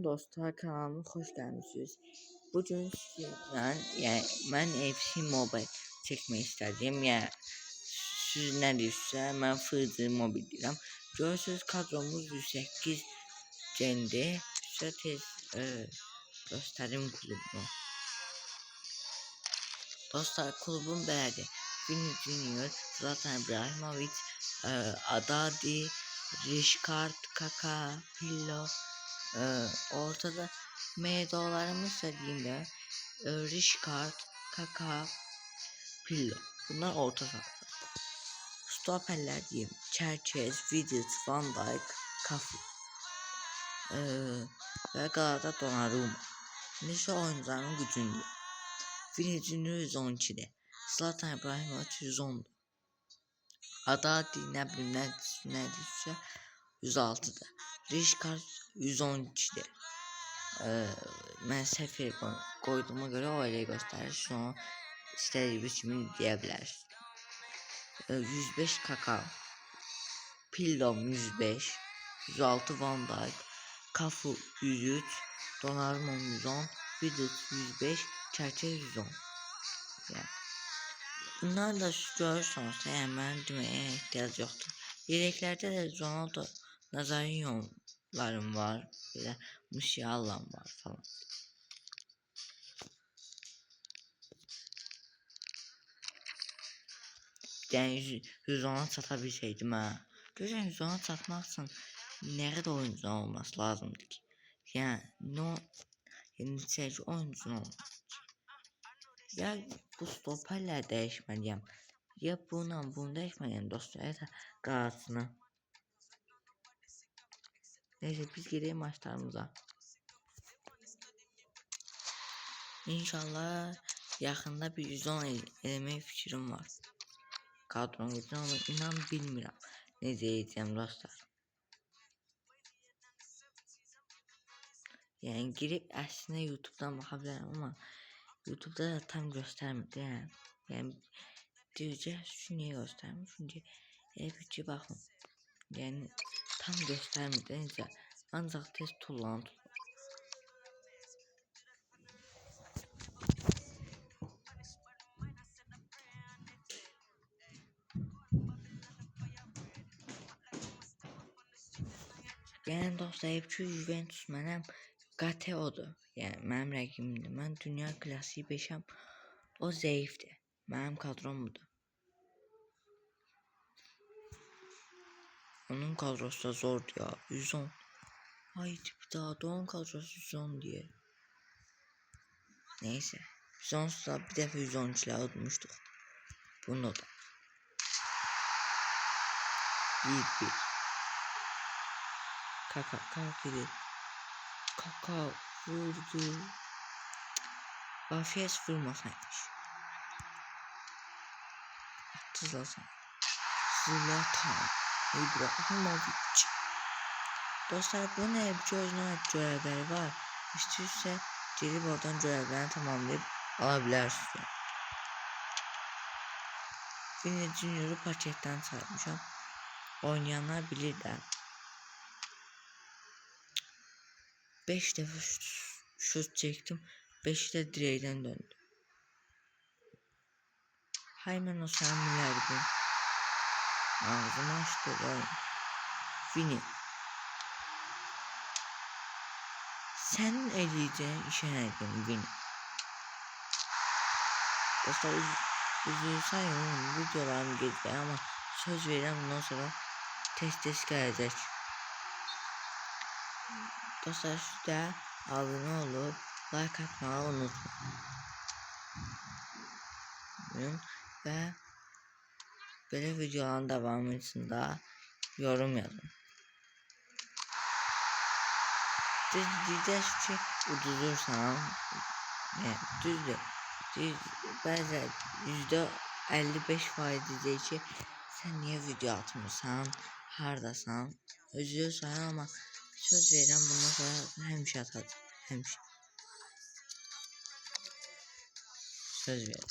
Salam dostlar, kanalıma hoş gelmişsiniz. Bugün sizden ben FC Mobile çekmek istedim. Yani siz ne diyorsa ben Fırdı Mobile diyorum. Görürsünüz kadromuz 108 cendi. Size tez göstereyim kulübümü. Dostlar kulübüm belədir. Vini Junior, Zlatan İbrahimovic, Adadi, Rişkart, Kaka, Pillo, ortada meydalarımız diyeyim de Rişkart, Kaka, Pillo. Bunlar orta saha. Stoperler diyeyim. Çerçez, Vidic, Van Dijk, Cafu. Ve Galata Donnarumma. Nişe oyuncuların gücündür. Vini Junior 112'de. Zlatan İbrahimovic 110'da. Adadi nə bilim nədirsə 106'da. Rişkart 112'de. Mən səhv qoyduğuma görə o elə göstərir. Şu an istədiyiniz kimi deyə bilərsiniz. 105 Kaka, Pillo 105, 106 Van Dijk, Cafu 103, Donnarumma 110, Vidic 105, Çerçez 110. Yani. Bunlar da görürsünüz, yani mən deməyə ehtiyac yoxdur. Yedəklərdə də Ronaldo Nazarinho'larım var, belə Musiala'm var falan. Yani 110'a satabilseydim ha. Görürsen 110'a satmak için nerede oyuncu olması lazımdı ki? Yani yani sadece oyuncu olmaz. Ya bu stoperler değişmeliyim. Ya bunu değişmeliyim dostlar. Ya da Galatasaray'ına. Neyse biz gidelim maçlarımıza. İnşallah yakında bir 110 eleme fikrim var. Kadron gitsin ama inan bilmiyorum ne diyeceğim dostlar. Yani girip aslında YouTube'dan bakabilirim ama YouTube'da da tam göstermedi yani diyeceğiz şu niye göstermiş çünkü bir bakın yani tam göstermedi neyse ancak test tullandı. Yani dostlar hepsi Juventus mənim Gateo'dur. Yani mənim rəqibimdir. Mən dünya klasiği 5'əm. O zəifdir. Mənim kadrom budur. Onun kadrosu da zordu ya. 110. Haydi bir daha da onun kadrosu 110 diye. Neyse. 110'da bir dəfə 113'lə udmuşduq. Bunu da. 1-1. Kaka kalkdı. Kaka vurdu. Bafiyes vurmasaymış. Zlatan. İbrahimovic. Dostlar bu ne bir özünə görevləri var. İstəyirsə gelip oradan görevlerini tamamlayıp alabilirsiniz. Vini Junior'u paketten çıkartmışam. Oynayanlar bilir də. 5 dəfə şut çektim. 5 de direğden döndü. Hemen o saniyelerdi. Ağzımı açtı oyun. Vini. Sen eleyeceğin işe neydin Vini? Dostlar üzülsün videolarımı gezdi ama söz veriyorum bundan sonra test gelecek. Dostlar şurada abone olup like atmayı unutmayın. Ve böyle videoların devamı için de yorum yazın. Diyeceğiz ki uduzursam yani düzdür. Bəzən %55% diyecək ki sən niyə video atmırsan, hardasan, üzülürsən ama söz verirəm bundan sonra həmişə atacağım, həmişə. Söz verirəm.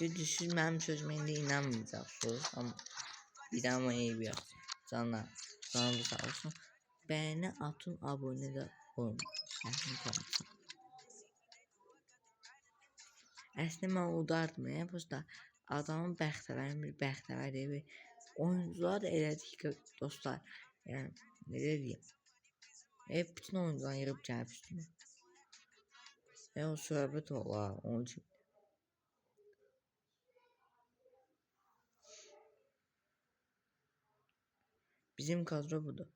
Siz mənim sözümə indi inanmayacaqsınız ama inanmaya eybi yox. Canınız sağ olsun. bəyəni atın, abunə də olun. Əslində mən udardım ya, prosta adamın bəxtəvərin bir bəxtəvər deyə oyuncular da elədik ki, dostlar, yəni necə deyim, bütün oyuncular yığıb gəlib üstünə. O söhbət olar, onun üçün. Bizim kadro budur.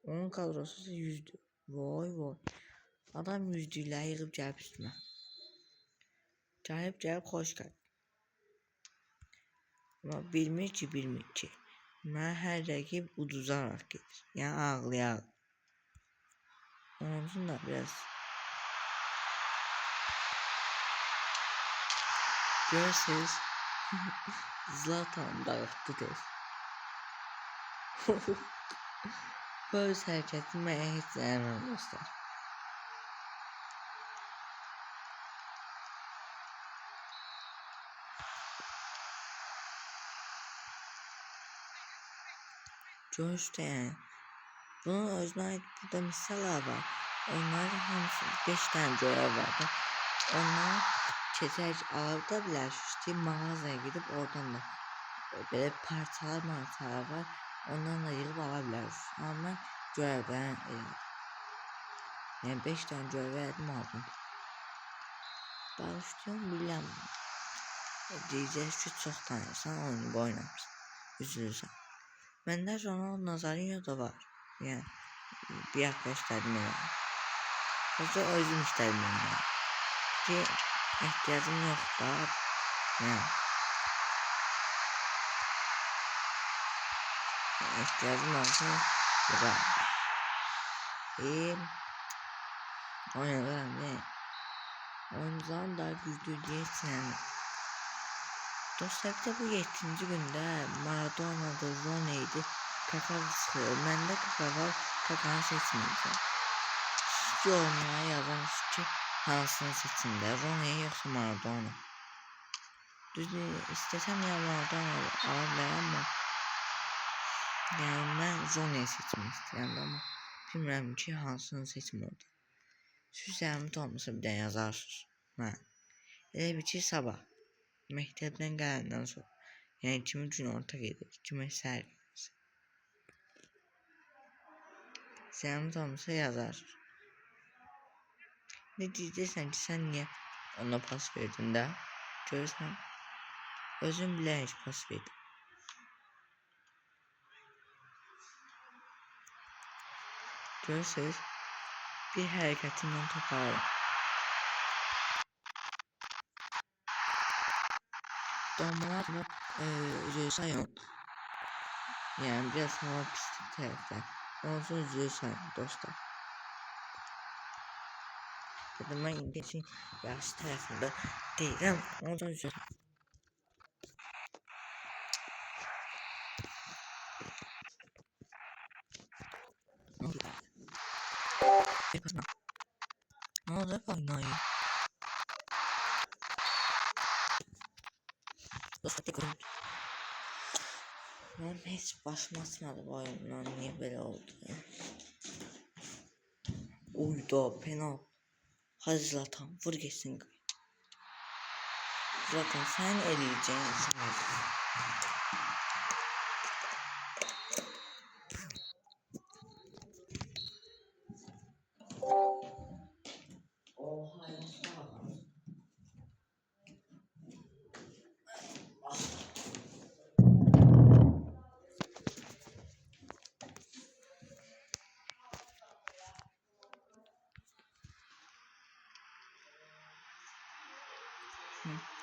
Onun kadrosu ise 100'dür. Vay vay. Adam 100'lüyle yığıb gəlib üstümə. Gəlib xoş gəl. Amma bilmir ki, mən hər rəqib uduzaraq gedir. Yəni ağlayar. Onun üçün da biraz görürsünüz. Zlatan dağıtdı tez. Böyle hərəkəti mənə heç sevməm dostlar. Görüşdə yəni. Bunun özünə ait burada misallar var. Onların hamısı 5 tane görev vardı. Onlar keçərək alda bilərsiniz ki, mağazaya gidip oradan da böyle parçalar var. Ondan da yığıb ala bilərsiniz. Amma mən görevdən elədim. Yəni 5 tane görev elədim, aldım. Bağışlayın, biləm. Deyəcək ki, çox tanıyırsan, oyunu oynamışsın. Üzülürsən. Məndə Ronaldo Nazarinho da var. Yəni bir arkadaşlarım elə. Prosta özüm istədim ondan. Ki ehtiyacım yoxdur. Yəni ehtiyacım olsa bura. Oynadım ne? Oyuncuların daha güçlü diye sinirlendim. Dostlar bir de bu 7. günde Maradona'da, Roney'di, Kaka'da sıkıyor. Bende Kaka var, Kaka'nı seçmeyeceğim. Yorumlara yazarız ki hansını seçim de, Roney yoksa Maradona. Düzdür, istesem ya Maradona alabilirim ama yani ben Roney'i seçmek istedim ama bilmirəm ki hansını seçim orada. Süzəmit olmasa bir də yazarsınız. Elə bir ki sabah məktəbdən gələndən sonra, yəni kimi gün orta gedir, kimi səhər gedir. Süzəmit olmasa yazarsınız. Ne diyeceksen ki sen niye ona pas verdin de? Görürsən, özün bilərək pas verdin. Görürsünüz, bir hərəkətimlə toparladım. Donmalar bunu üzülü sayın. Yani biraz hava pislik tərəfdən. Olsun üzülü sayın dostlar. Dedim ben İngilizce yaş tarafında değilim. Ondan üzülü. Ne oldu kaynayı? Dostlar tek oyun. Ben hiç başıma açmadı bu oyundan, niye böyle oldu ya? Uydu penal. Hadi Zlatan vur geçsin. Zlatan sen eleyeceksin sadece. Oha ya.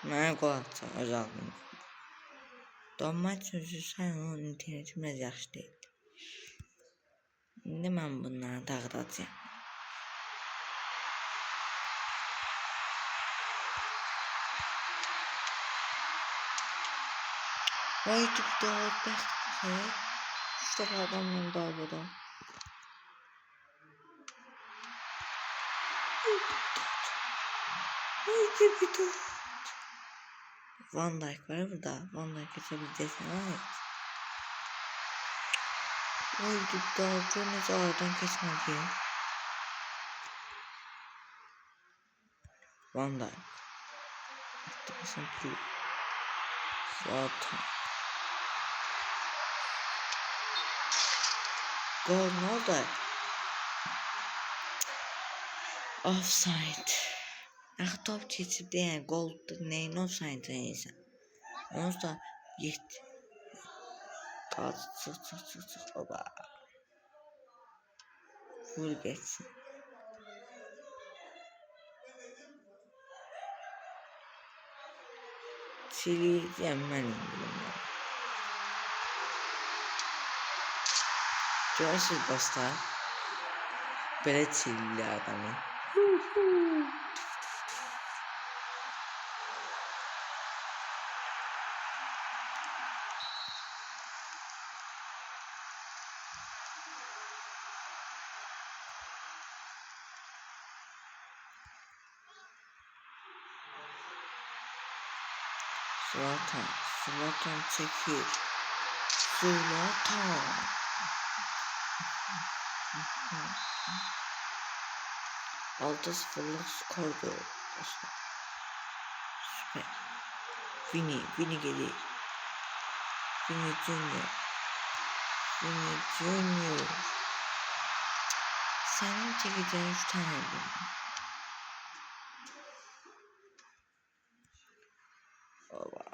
Mənə qol atacaq öz ağlım. Donmat sözü sayın onun internetim biraz yaxşı deyil. İndi mən bunları dağıdacağım. Vay tüpdə bəxtə. 3 dəfə adamla dalbada. Vay tüpdə. Van Dijk var burada. Van Dijk geçebileceksin. Evet. Öldü dalga necə aradan keçmədi. Van Dijk. Atmasın Pul. Zlatan. Gol ne oldu? Offside. Top keçib deyən qoldur. Neyin offside deyirsən? Onu da yet. Qaç çıx. Oba. Vur geçsin. Sileceğim ben bunu. Görürsünüz dostlar. Belə çilli adamı. Zlatan çekir. Zlatan. 6-0'lık skordu. Süper. Vini gelir. Vini Junior. Senin çekeceğin 3 tane öldüm. Oba.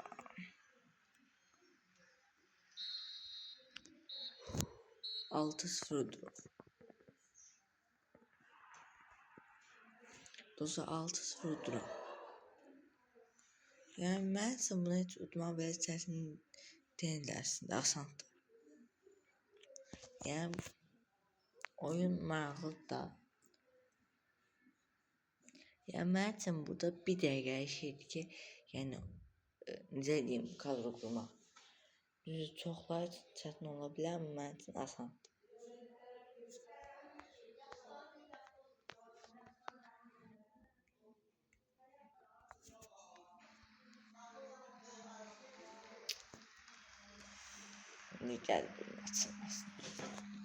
Altı sıfırdır. Dostlar 6-0'dır. Yani mən sən bunu heç udma belə içərisini denirlərsin. Asandır. Yani oyun maraqlıdır da. Yəni mənim üçün burada bir dəqiqəlik şeydir ki, yəni necə deyim, kadro qurmaq. Düzdür, çoxları üçün çətin ola bilər, amma mənim üçün asandır. İndi gəl bir açılmasın.